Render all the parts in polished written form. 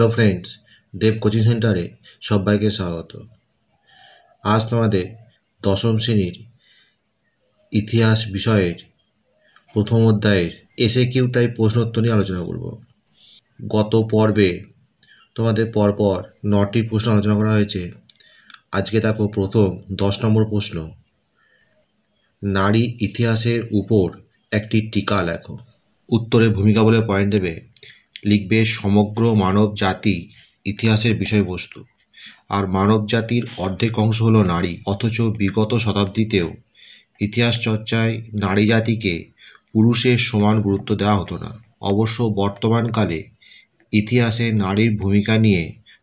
Hello friends, দেব coaching সেন্টারে সবাইকে স্বাগত। আজ তোমাদের দশম শ্রেণীর ইতিহাস বিষয়ের প্রথম অধ্যায়ের এসএকিউ টাইপ প্রশ্নোত্তর নিয়ে আলোচনা করব। গত পর্বে তোমাদের পরপর 9টি প্রশ্ন আলোচনা করা হয়েছে। আজকে দেখো প্রথম 10 নম্বর প্রশ্ন, নারী ইতিহাসের উপর একটি টিকা লেখো। উত্তরে ভূমিকা বলে পয়েন্ট দেবে, লিখবে সমগ্র মানব জাতি ইতিহাসের বিষয়বস্তু। আর মানব জাতির অর্ধেক অংশ হলো নারী, অথচ বিগত শতাব্দীতেও ইতিহাস চর্চায় নারী জাতিকে পুরুষের সমান গুরুত্ব দেওয়া হতো না। অবশ্য বর্তমানকালে ইতিহাসে নারীর ভূমিকা নিয়ে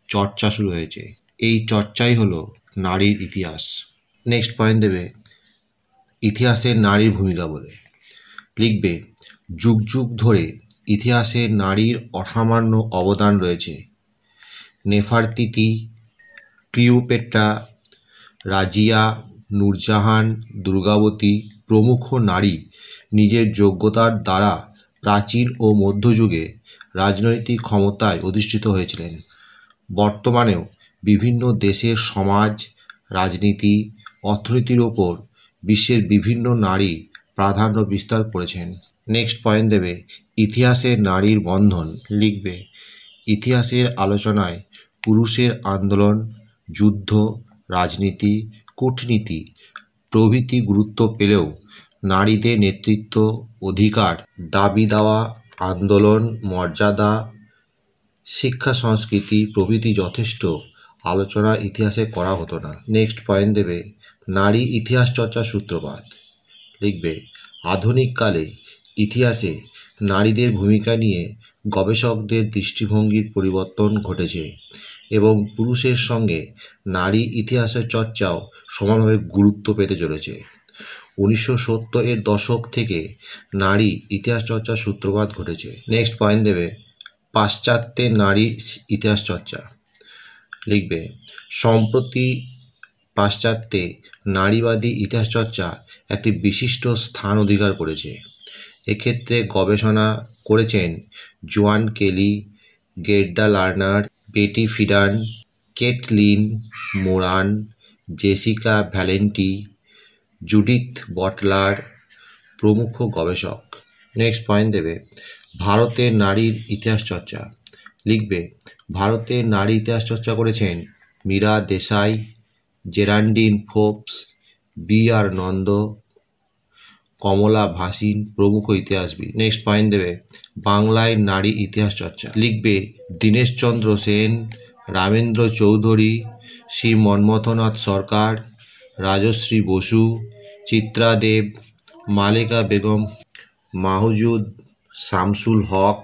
চর্চা শুরু হয়েছে। এই চর্চাই হলো নারীর ইতিহাস। নেক্সট পয়েন্ট দেবে, ইতিহাসে নারীর ভূমিকা বলে লিখবে যুগ যুগ ধরে ইতিহাসে নারীর অসামান্য অবদান রয়েছে। নেফারতিতি, ক্লিওপেট্রা, রাজিয়া, নূরজাহান, দুর্গাবতী প্রমুখ নারী নিজের যোগ্যতার দ্বারা প্রাচীন ও মধ্যযুগে রাজনৈতিক ক্ষমতায় অধিষ্ঠিত হয়েছিলেন। বর্তমানেও বিভিন্ন দেশের সমাজ, রাজনীতি, অর্থনীতির ওপর বিশ্বের বিভিন্ন নারী প্রাধান্য বিস্তার করেছেন। নেক্সট পয়েন্ট দেবে, ইতিহাসে নারীর বন্ধন লিখবে ইতিহাসের আলোচনায় পুরুষের আন্দোলন, যুদ্ধ, রাজনীতি, কূটনীতি প্রভৃতি গুরুত্ব পেলেও নারীদের নেতৃত্ব, অধিকার, দাবি দেওয়া, আন্দোলন, মর্যাদা, শিক্ষা, সংস্কৃতি প্রভৃতি যথেষ্ট আলোচনা ইতিহাসে করা হতো না। নেক্সট পয়েন্ট দেবে, নারী ইতিহাস চর্চার সূত্রপাত লিখবে আধুনিককালে ইতিহাসে নারীদের ভূমিকা নিয়ে গবেষকদের দৃষ্টিভঙ্গির পরিবর্তন ঘটেছে এবং পুরুষের সঙ্গে নারী ইতিহাসের চর্চাও সমানভাবে গুরুত্ব পেতে চলেছে। 1970-এর দশক থেকে নারী ইতিহাস চর্চার সূত্রপাত ঘটেছে। নেক্সট পয়েন্ট দেবে, পাশ্চাত্যের নারী ইতিহাস চর্চা লিখবে সম্প্রতি পাশ্চাত্যে নারীবাদী ইতিহাস চর্চা একটি বিশিষ্ট স্থান অধিকার করেছে। এক্ষেত্রে গবেষণা করেছেন জোয়ান কেলি, Gerda Lerner, Betty Friedan, Caitlin Moran, Jessica Valenti, Judith Butler প্রমুখ গবেষক। নেক্সট পয়েন্ট দেবে, ভারতের নারীর ইতিহাস চর্চা লিখবে ভারতের নারী ইতিহাস চর্চা করেছেন মীরা দেশাই, জেরান্ডিন ফোর্বস, বি.আর. নন্দ, কমলা ভাসিন প্রমুখ ইতিহাসবিদ। নেক্সট পয়েন্ট দেবে, বাংলায় নারী ইতিহাস চর্চা লিখবে দীনেশচন্দ্র সেন, রামেন্দ্র চৌধুরী, শ্রী মন্মথনাথ সরকার, রাজশ্রী বসু, চিত্রা দেব, মালেকা বেগম, মাহজুদ শামসুল হক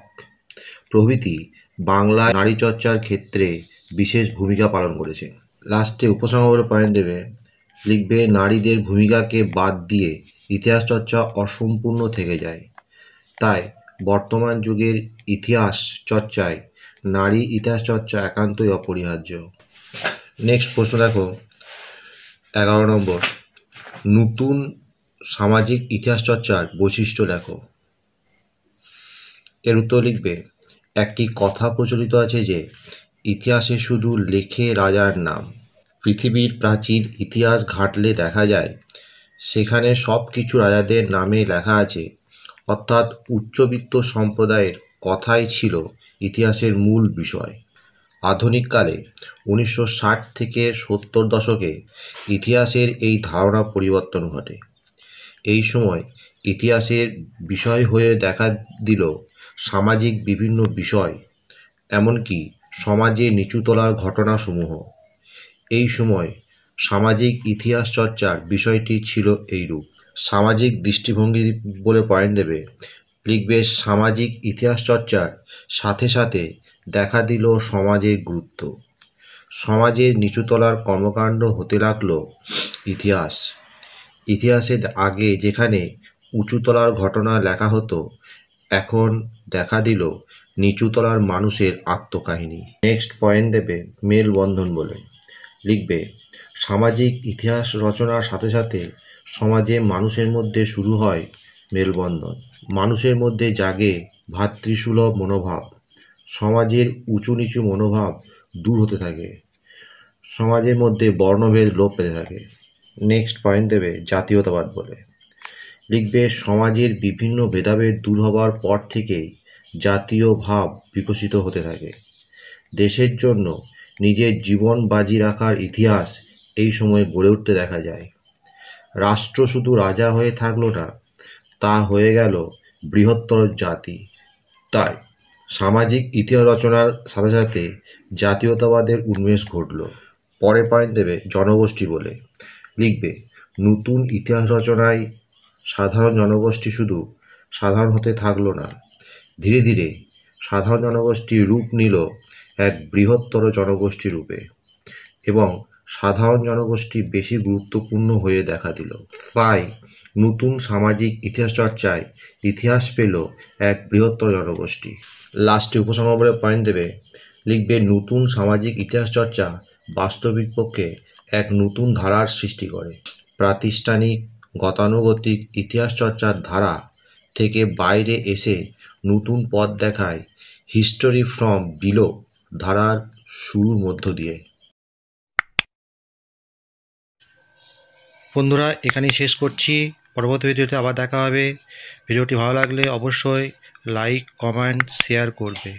প্রভৃতি বাংলায় নারী চর্চার ক্ষেত্রে বিশেষ ভূমিকা পালন করেছে। লাস্টে উপসংহার বলে পয়েন্ট দেবে, লিখবে নারীদের ভূমিকাকে বাদ দিয়ে ইতিহাস চর্চা অসম্পূর্ণ থেকে যায়। তাই বর্তমান যুগের ইতিহাস চর্চায় নারী ইতিহাস চর্চা একান্তই অপরিহার্য। নেক্সট প্রশ্ন দেখো 11 নম্বর, নতুন সামাজিক ইতিহাস চর্চার বৈশিষ্ট্য লেখো। এর উত্তর লিখবে একটি কথা প্রচলিত আছে যে ইতিহাসে শুধু লেখে রাজার নাম। পৃথিবীর প্রাচীন ইতিহাস ঘাঁটলে দেখা যায় সেখানে সব কিছু রাজাদের নামে লেখা আছে, অর্থাৎ উচ্চবিত্ত সম্প্রদায়ের কথাই ছিল ইতিহাসের মূল বিষয়। আধুনিককালে 1960 থেকে 70 দশকে ইতিহাসের এই ধারণা পরিবর্তন ঘটে। এই সময় ইতিহাসের বিষয় হয়ে দেখা দিল সামাজিক বিভিন্ন বিষয়, এমনকি সমাজে নিচুতলার ঘটনাসমূহ। এই সময় সামাজিক ইতিহাস চর্চার বিষয়টি ছিল এইরূপ। সামাজিক দৃষ্টিভঙ্গি বলে পয়েন্ট দেবে লিখবে সামাজিক ইতিহাস চর্চার সাথে সাথে দেখা দিল সমাজের গুরুত্ব। সমাজের নিচুতলার কর্মকাণ্ড হতে লাগলো ইতিহাস। ইতিহাসে আগে যেখানে উঁচুতলার ঘটনা লেখা হতো, এখন দেখা দিল নিচুতলার মানুষের আত্মকাহিনী। নেক্সট পয়েন্ট দেবে মেলবন্ধন বলে লিখবে সামাজিক ইতিহাস রচনার সাথে সাথে সমাজে মানুষের মধ্যে শুরু হয় মেলবন্ধন। মানুষের মধ্যে জাগে ভ্রাতৃসুলভ মনোভাব। সমাজের উঁচু নিচু মনোভাব দূর হতে থাকে, সমাজের মধ্যে বর্ণভেদ লোপ পেতে থাকে। নেক্সট পয়েন্ট দেবে জাতীয়তাবাদ বলে। লিখবে সমাজের বিভিন্ন ভেদাভেদ দূর হবার পর থেকেই জাতীয় ভাব বিকশিত হতে থাকে। দেশের জন্য নিজের জীবন বাজি রাখার ইতিহাস এই সময় গড়ে উঠতে দেখা যায়। রাষ্ট্র শুধু রাজা হয়ে থাকলো না, তা হয়ে গেল বৃহত্তর জাতি। তাই সামাজিক ইতিহাস রচনার সাথে সাথে জাতীয়তাবাদের উন্মেষ ঘটল। পরে পয়েন্ট দেবে জনগোষ্ঠী বলে। লিখবে নতুন ইতিহাস রচনায় সাধারণ জনগোষ্ঠী শুধু সাধারণ হতে থাকলো না, ধীরে ধীরে সাধারণ জনগোষ্ঠী রূপ নিল এক বৃহত্তর জনগোষ্ঠী রূপে, এবং সাধারণ জনগোষ্ঠী বেশি গুরুত্বপূর্ণ হয়ে দেখা দিল। তাই নতুন সামাজিক ইতিহাস চর্চায় ইতিহাস পেল এক বৃহত্তর জনগোষ্ঠী। লাস্টে উপসংহার বলে পয়েন্ট দেবে। লিখবে নতুন সামাজিক ইতিহাস চর্চা বাস্তবিক পক্ষে এক নতুন ধারার সৃষ্টি করে। প্রাতিষ্ঠানিক গতানুগতিক ইতিহাস চর্চার ধারা থেকে বাইরে এসে নতুন পথ দেখায় হিস্টোরি ফ্রম বিলো ধারার শুরুর মধ্য দিয়ে। বন্ধুরা, এখানেই শেষ করছি। পরবর্তী ভিডিওতে আবার দেখা হবে। ভিডিওটি ভালো লাগলে অবশ্যই লাইক, কমেন্ট, শেয়ার করবে।